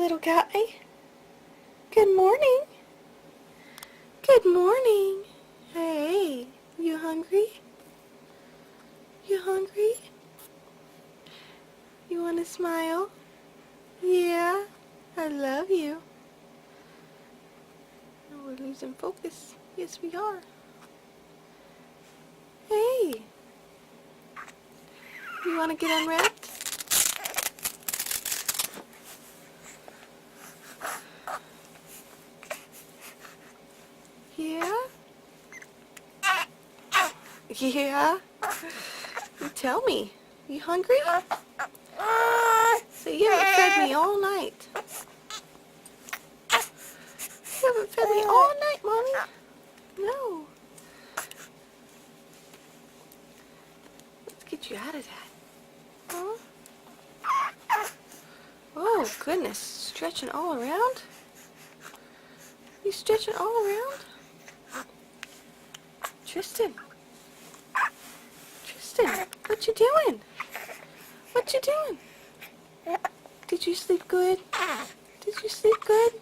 little guy. Good morning. Good morning. Hey, you hungry? You hungry? You want to smile? Yeah, I love you. Oh, we're losing focus. Yes, we are. Hey, you want to get unwrapped? Yeah? Yeah? You tell me. You hungry? So you haven't fed me all night. You haven't fed me all night, Mommy. No. Let's get you out of that. Huh? Oh, goodness. Stretching all around? You stretching all around? Tristan. Tristan, what you doing? What you doing? Did you sleep good? Did you sleep good?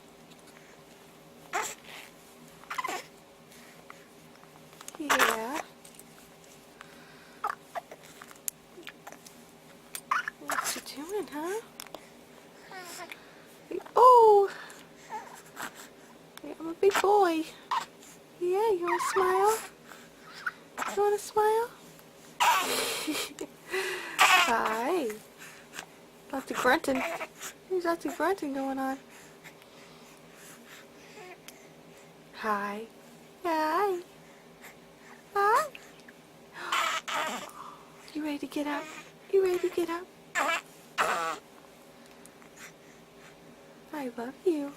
Yeah. What you doing, huh? Oh! Yeah, I'm a big boy. Yeah, you want to smile? You want to smile? Hi. Lots of grunting. There's lots of grunting going on. Hi. Hi. Hi. You ready to get up? You ready to get up? I love you.